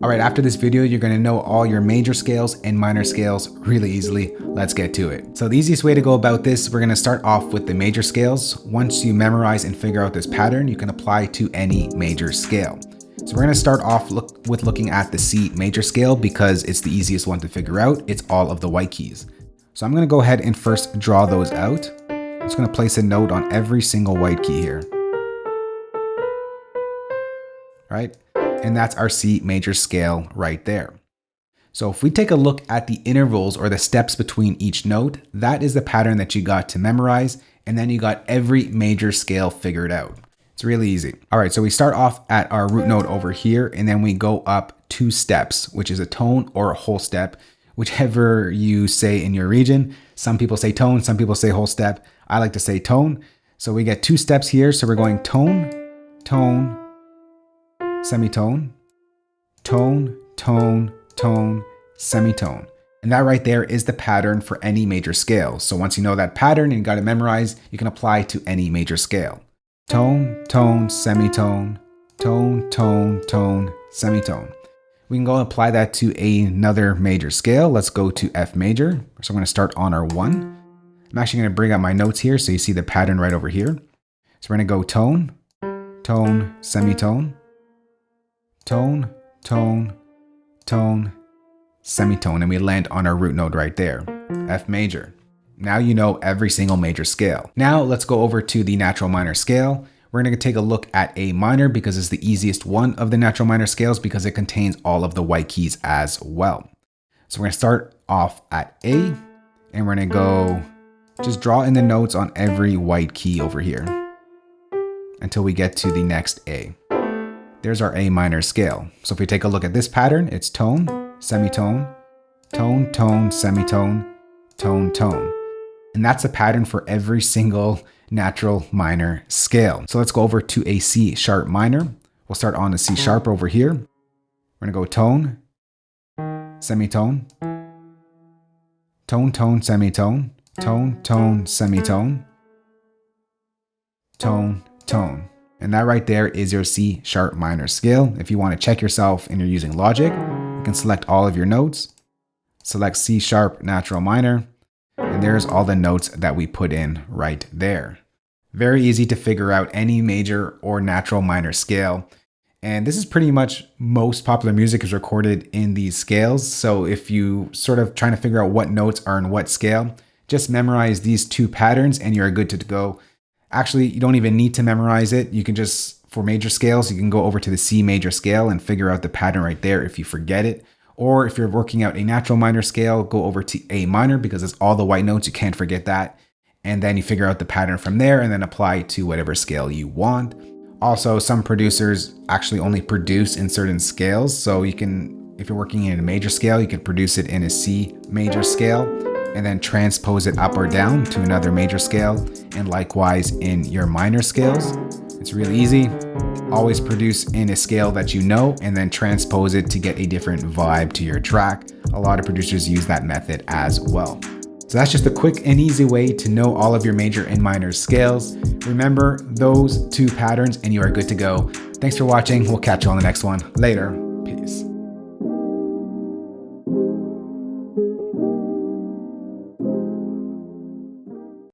All right, after this video, you're gonna know all your major scales and minor scales really easily. Let's get to it. So the easiest way to go about this, we're gonna start off with the major scales. Once you memorize and figure out this pattern, you can apply to any major scale. So we're gonna start off with looking at the C major scale because it's the easiest one to figure out. It's all of the white keys. So I'm gonna go ahead and first draw those out. I'm just gonna place a note on every single white key here. Right? And that's our C major scale right there. So if we take a look at the intervals or the steps between each note, that is the pattern that you got to memorize, and then you got every major scale figured out. It's really easy. All right, so we start off at our root note over here, and then we go up 2 steps, which is a tone or a whole step, whichever you say in your region. Some people say tone, some people say whole step. I like to say tone. So we get 2 steps here. So we're going tone, tone, semitone, tone, tone, tone, semitone. And that right there is the pattern for any major scale. So once you know that pattern and you got it memorized, you can apply to any major scale. Tone, tone, semitone, tone, tone, tone, semitone. We can go and apply that to another major scale. Let's go to F major. So I'm going to start on our 1. I'm actually going to bring up my notes here so you see the pattern right over here. So we're going to go tone, tone, semitone, tone, tone, tone, semitone, and we land on our root note right there, F major. Now you know every single major scale. Now let's go over to the natural minor scale. We're going to take a look at A minor because it's the easiest one of the natural minor scales because it contains all of the white keys as well. So we're going to start off at A, and we're going to go just draw in the notes on every white key over here until we get to the next A. There's our A minor scale. So if we take a look at this pattern, it's tone, semitone, tone, tone, semitone, tone, tone. And that's a pattern for every single natural minor scale. So let's go over to a C sharp minor. We'll start on a C sharp over here. We're gonna go tone, semitone, tone, tone, semitone, tone, tone, semitone, tone, tone. And that right there is your C sharp minor scale. If you want to check yourself and you're using Logic, you can select all of your notes, select C sharp natural minor, and there's all the notes that we put in right there. Very easy to figure out any major or natural minor scale. And this is pretty much most popular music is recorded in these scales. So if you sort of trying to figure out what notes are in what scale, just memorize these 2 patterns and you're good to go. Actually, you don't even need to memorize it. You can just, for major scales, you can go over to the C major scale and figure out the pattern right there if you forget it. Or if you're working out a natural minor scale, go over to A minor because it's all the white notes. You can't forget that. And then you figure out the pattern from there and then apply to whatever scale you want. Also, some producers actually only produce in certain scales. So you can, if you're working in a major scale, you can produce it in a C major scale and then transpose it up or down to another major scale. And likewise in your minor scales. It's really easy. Always produce in a scale that you know and then transpose it to get a different vibe to your track. A lot of producers use that method as well. So that's just a quick and easy way to know all of your major and minor scales. Remember those 2 patterns and you are good to go. Thanks for watching. We'll catch you on the next one. Later.